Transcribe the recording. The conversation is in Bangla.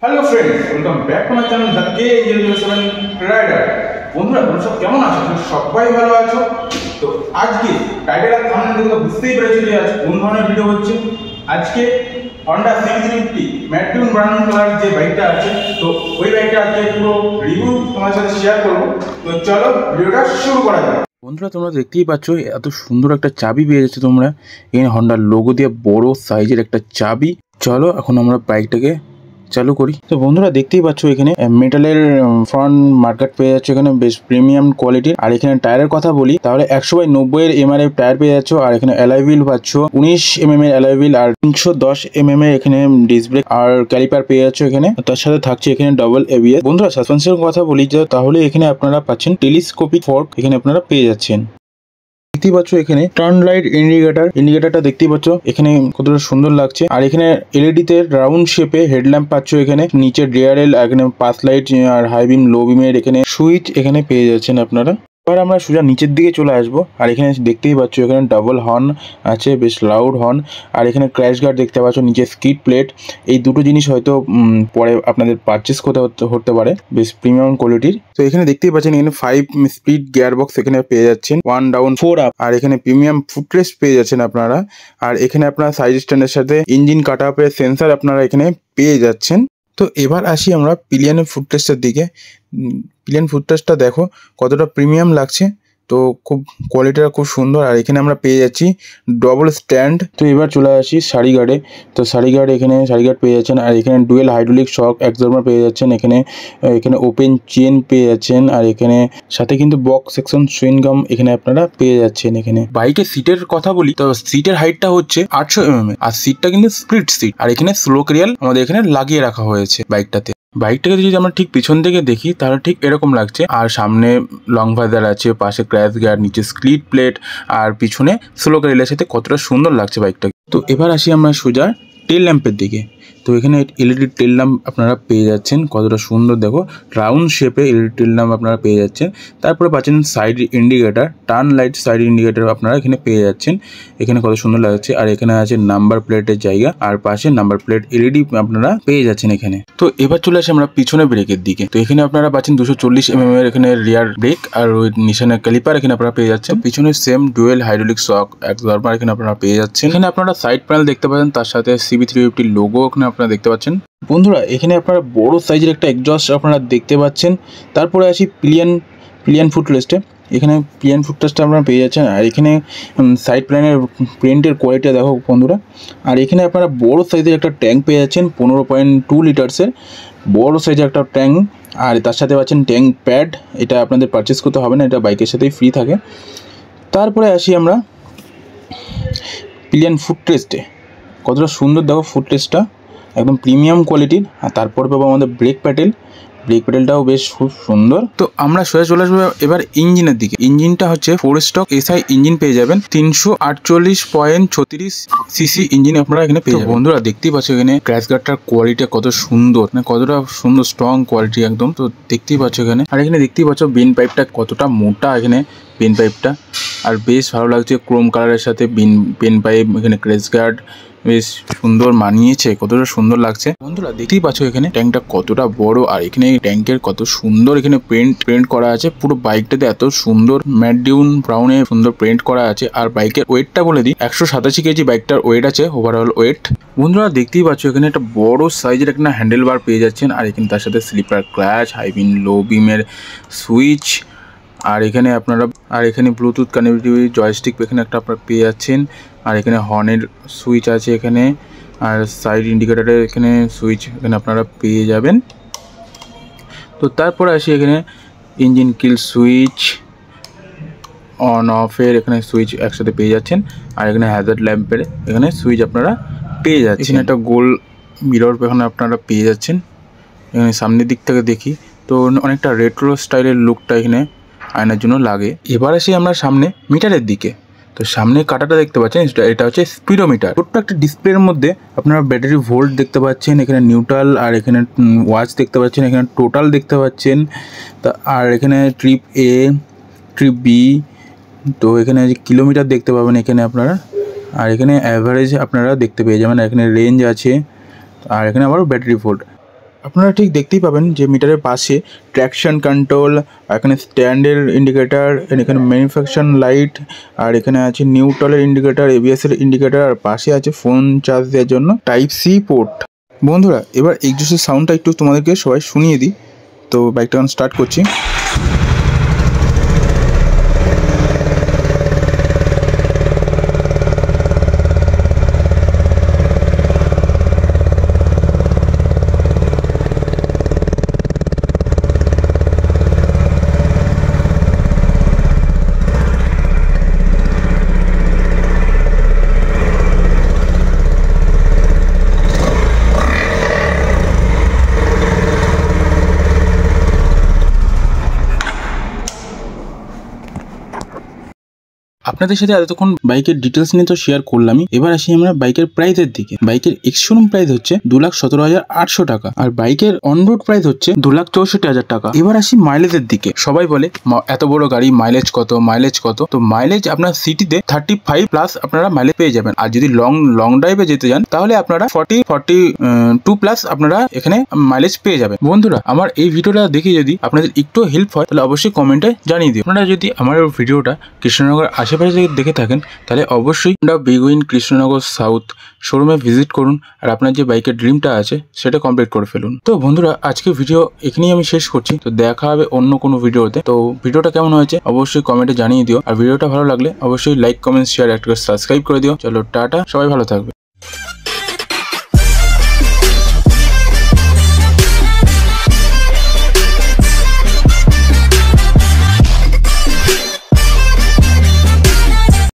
Hello friends, welcome back to my channel the K007 rider. বন্ধুরা, তোমরা সব কেমন আছো? সবাই ভালো আছো তো? আজকে টাইটেল আর থাম্বনেল দেখে বুঝতেই পেরেছো যে আজ কোন ধরনের ভিডিও হচ্ছে। আজকে হন্ডা CB350 ম্যাটুন ব্রাউন কালার যে বাইকটা আছে, তো ওই বাইকটা আজকে পুরো রিভিউ তোমার সাথে শেয়ার করবো। তো চলো ভিডিওটা শুরু করা যাক। বন্ধুরা, তোমরা দেখতেই পাচ্ছ এত সুন্দর একটা চাবি পেয়ে যাচ্ছে তোমরা। এখানে হন্ডার লোগো দিয়ে বড় সাইজের একটা চাবি। চলো এখন আমরা বাইকটাকে চালু করি। তো বন্ধুরা দেখতেই পাচ্ছ এখানে মেটালের ফ্রন্ট মার্কেট পেয়ে যাচ্ছে, এখানে বেশ প্রিমিয়াম কোয়ালিটির। আর এখানে টায়ারের কথা বলি তাহলে 100/90 এর MRF টায়ার পেয়ে যাচ্ছ। আর এখানে অ্যালয় হুইল পাচ্ছ 19 mm এর অ্যালয় হুইল, আর 310 mm এর এখানে ডিস্ক ব্রেক আর ক্যালিপার পেয়ে যাচ্ছ এখানে। তার সাথে থাকছে এখানে ডাবল ABS। বন্ধুরা সাসপেনশনের কথা বলি তাহলে এখানে আপনারা পাচ্ছেন টেলিস্কোপিক ফর্ক, এখানে আপনারা পেয়ে যাচ্ছেন। দেখতেই পাচ্ছ এখানে টার্ন লাইট ইন্ডিকেটারটা দেখতেই পাচ্ছ এখানে কতটা সুন্দর লাগছে। আর এখানে LED তে রাউন্ড শেপে হেডল্যাম্প পাচ্ছ, এখানে নিচে ডিআরএল, এখানে পাস লাইট আর হাই বিম লো বিমের এখানে সুইচ এখানে পেয়ে যাচ্ছেন আপনারা। এবার আমরা সোজা নিচের দিকে চলে আসবো। আর এখানে দেখতেই পাচ্ছ এখানে ডাবল হর্ন আছে, বেশ লাউড হর্ন। আর এখানে ক্র্যাশ গার্ড দেখতে পাচ্ছ, নিচে স্কিড প্লেট। এই দুটো জিনিস হয়তো পরে আপনাদের পারচেস করতে পারে, বেশ প্রিমিয়াম কোয়ালিটির। তো এখানে দেখতেই পাচ্ছেন এখানে 5 স্পিড গিয়ার বক্স এখানে পেয়ে যাচ্ছেন, 1 ডাউন 4 আপ। আর এখানে প্রিমিয়াম ফুটরেস্ট পেয়ে যাচ্ছেন আপনারা। আর এখানে আপনারা সাইড স্ট্যান্ডের সাথে ইঞ্জিন কাট আপের সেন্সার আপনারা এখানে পেয়ে যাচ্ছেন। তো এবার আসি আমরা পিলিয়নের ফুটরেস্টের দিকে। পিলিয়ন ফুটরেস্টটা দেখো কতটা প্রিমিয়াম লাগছে, তো খুব কোয়ালিটিটা খুব সুন্দর। আর এখানে আমরা পেয়ে যাচ্ছি ডবল স্ট্যান্ড। তো এবার চলে আসি সারি গার্ডে। তো সারি গার্ড পেয়ে যাচ্ছেন। আর এখানে ডুয়েল হাইড্রোলিক শক অ্যাবজর্বার পেয়ে যাচ্ছেন, এখানে ওপেন চেন পেয়ে যাচ্ছেন। আর এখানে সাথে কিন্তু বক্স সেকশন সুইনগাম এখানে আপনারা পেয়ে যাচ্ছেন। এখানে বাইকের সিটের কথা বলি তো সিটের হাইটটা হচ্ছে 800 mm, আর সিটটা কিন্তু স্প্লিট সিট। আর এখানে স্লো ক্রিয়াল আমাদের এখানে লাগিয়ে রাখা হয়েছে বাইকটাতে। বাইকটাকে যদি আমরা ঠিক পিছন থেকে দেখি তাহলে ঠিক এরকম লাগছে। আর সামনে লং ভাইজার আছে, পাশে ক্র্যাশ গার্ড, নিচে স্কিড প্লেট, আর পিছনে স্লো রেলের সাথে কতটা সুন্দর লাগছে বাইকটাকে। তো এবার আসি আমরা সোজা টেল ল্যাম্পের দিকে। তো এখানে LED টেল ল্যাম্প আপনারা পেয়ে যাচ্ছেন, কতটা সুন্দর দেখো রাউন্ড শেপে LED টেল ল্যাম্প আপনারা পেয়ে যাচ্ছেন। তারপরে পাচ্ছেন side indicator, turn light side indicator আপনারা এখানে পেয়ে যাচ্ছেন, এখানে কত সুন্দর লাগছে। আর এখানে আছে নাম্বার প্লেটের জায়গা, আর পাশে নাম্বার প্লেট LED আপনারা পেয়ে যাচ্ছেন এখানে। তো এবার চলে আসি আমরা পিছনে ব্রেকের দিকে। তো এখানে আপনারা পাচ্ছেন 240 mm এর এখানে রিয়ার ব্রেক, আর ওই নিশানের ক্যালিপার এখানে আপনারা পেয়ে যাচ্ছেন। পিছনে same dual hydraulic shock absorber এখানে আপনারা পেয়ে যাচ্ছেন। এখানে আপনারা সাইড প্যানেল দেখতে পাচ্ছেন, তার সাথে CB350 লোগো এখানে আপনারা দেখতে পাচ্ছেন। বন্ধুরা এখানে আপনারা বড় সাইজের একটা এক্সজস্ট আপনারা দেখতে পাচ্ছেন। তারপরে আসি পিলিয়ন ফুটরেস্টে। এখানে পিলিয়ন ফুটরেস্টটা আপনারা পেয়ে যাচ্ছেন। আর এখানে সাইড প্রিন্টের কোয়ালিটি দেখো বন্ধুরা। আর এখানে আপনারা বড় সাইজের একটা ট্যাঙ্ক পেয়ে যাচ্ছেন, 15.2 লিটার্সের বড় সাইজের একটা ট্যাঙ্ক। আর তার সাথে পাচ্ছেন ট্যাঙ্ক প্যাড, এটা আপনাদের পারচেস করতে হবে না, এটা বাইকের সাথেই ফ্রি থাকে। তারপরে আসি আমরা পিলিয়ন ফুটরেস্টে, কতটা সুন্দর দেখো ফুটরেস্টটা, একদম প্রিমিয়াম কোয়ালিটির। আর তারপর পাবো আমাদের ব্রেক প্যাডেলটাও বেশ খুব সুন্দর। তো আমরা সোজা চলে আসবো এবার ইঞ্জিনের দিকে। ইঞ্জিনটা হচ্ছে 4 স্টক SI ইঞ্জিন পেয়ে যাবেন, 348.36 সিসি ইঞ্জিন আপনারা এখানে পেয়ে যাবেন। বন্ধুরা দেখতেই পাচ্ছ এখানে ক্র্যাশ গার্ডটার কোয়ালিটি কত সুন্দর, মানে কতটা সুন্দর স্ট্রং কোয়ালিটি একদম। তো দেখতেই পাচ্ছ এখানে। আর এখানে দেখতেই পাচ্ছ বেন পাইপটা কতটা মোটা, এখানে বেন পাইপটা আর বেশ ভালো লাগছে ক্রোম কালারের সাথে বেন পাইপ। এখানে ক্র্যাশ গার্ড বেশ সুন্দর মানিয়েছে, কতটা সুন্দর লাগছে। বন্ধুরা দেখতেই পাচ্ছ এখানে ট্যাঙ্কটা কতটা বড়, আর এখানে ট্যাঙ্কের কত সুন্দর এখানে প্রিন্ট করা আছে। পুরো বাইকটাতে এত সুন্দর ম্যাট ডিউন ব্রাউনে সুন্দর প্রিন্ট করা আছে। আর বাইকের ওয়েটটা বলে দিই, 187 কেজি বাইকটার ওয়েট আছে, ওভারঅল ওয়েট। বন্ধুরা দেখতেই পাচ্ছ এখানে একটা বড় সাইজের একটা হ্যান্ডেল বার পেয়ে যাচ্ছেন। আর এখানে তার সাথে স্লিপার ক্লাচ, হাই বিম লো বিমের সুইচ, আর এখানে ব্লুটুথ কানেক্টিভিটি জয়স্টিক এখানে একটা আপনারা পেয়ে যাচ্ছেন। আর এখানে হর্নের সুইচ আছে এখানে, আর সাইড ইন্ডিকেটারের এখানে সুইচ এখানে আপনারা পেয়ে যাবেন। তো তারপরে আসি এখানে ইঞ্জিন কিল সুইচ, অন অফের এখানে সুইচ একসাথে পেয়ে যাচ্ছেন। আর এখানে হ্যাজার্ড ল্যাম্পের এখানে সুইচ আপনারা পেয়ে যাচ্ছেন। এখানে একটা গোল মিরর এখানে আপনারা পেয়ে যাচ্ছেন। এখানে সামনের দিক থেকে দেখি তো অনেকটা রেট্রো স্টাইলের লুকটা এখানে আয়নার জন্য লাগে। এবার আসি আমরা সামনে মিটারের দিকে। তো সামনে কাটাটা দেখতে পাচ্ছেন, এটা হচ্ছে স্পিডোমিটার। ছোট্ট একটা ডিসপ্লের মধ্যে আপনারা ব্যাটারি ভোল্ট দেখতে পাচ্ছেন, এখানে নিউট্রাল, আর এখানে ওয়াচ দেখতে পাচ্ছেন, এখানে টোটাল দেখতে পাচ্ছেন। তা আর এখানে ট্রিপ A, ট্রিপ B, তো এখানে কিলোমিটার দেখতে পাবেন এখানে আপনারা। আর এখানে অ্যাভারেজ আপনারা দেখতে পেয়ে যাবেন, এখানে রেঞ্জ আছে। আর এখানে আবার ব্যাটারি ভোল্ট। আপনারা ঠিক দেখতেই পাবেন যে মিটারের পাশে ট্র্যাকশন কন্ট্রোল, এখানে স্ট্যান্ডের ইন্ডিকেটার, এখানে ম্যানুফ্যাকচার লাইট, আর এখানে আছে নিউট্রালের ইন্ডিকেটার, এবিএস এর ইন্ডিকেটার, আর পাশে আছে ফোন চার্জ দেওয়ার জন্য টাইপ সি পোর্ট। বন্ধুরা এবার এক্সজস্টের সাউন্ডটা একটু তোমাদেরকে সবাই শুনিয়ে দিই। তো বাইকটা এখন স্টার্ট করছি। আপনাদের সাথে এতক্ষণ বাইকের ডিটেলস নিয়ে তো শেয়ার করলামই। এবার আসি আমরা বাইকের প্রাইসের দিকে। বাইকের এক্স শোরুম প্রাইস হচ্ছে 2,17,800 টাকা, আর বাইকের অন রোড প্রাইস হচ্ছে 2,64,000 টাকা। এবার আসি মাইলেজের দিকে। সবাই বলে এত বড় গাড়ি মাইলেজ কত, মাইলেজ কত? তো মাইলেজ আপনার সিটিতে 35 প্লাস আপনারা মাইলেজ পেয়ে যাবেন, আর যদি লং ড্রাইভে যেতে যান তাহলে আপনারা 42 প্লাস আপনারা এখানে মাইলেজ পেয়ে যাবেন। বন্ধুরা আমার এই ভিডিওটা দেখে যদি আপনাদের একটু হেল্প হয় তাহলে অবশ্যই কমেন্টে জানিয়ে দিও। আপনারা যদি আমার ভিডিওটা কৃষ্ণনগর আশেপাশে যদি দেখে থাকেন তাহলে অবশ্যই বিগুইন কৃষ্ণনগর সাউথ শোরুমে ভিজিট করুন, আর আপনার যে বাইকের ড্রিমটা আছে সেটা কমপ্লিট করে ফেলুন। তো বন্ধুরা আজকে ভিডিও এখানেই আমি শেষ করছি। তো দেখা হবে অন্য কোনো ভিডিওতে। তো ভিডিওটা কেমন হয়েছে অবশ্যই কমেন্টে জানিয়ে দিও, আর ভিডিওটা ভালো লাগলে অবশ্যই লাইক, কমেন্ট, শেয়ার, একটা সাবস্ক্রাইব করে দিও। চলো টাটা, সবাই ভালো থাকবে।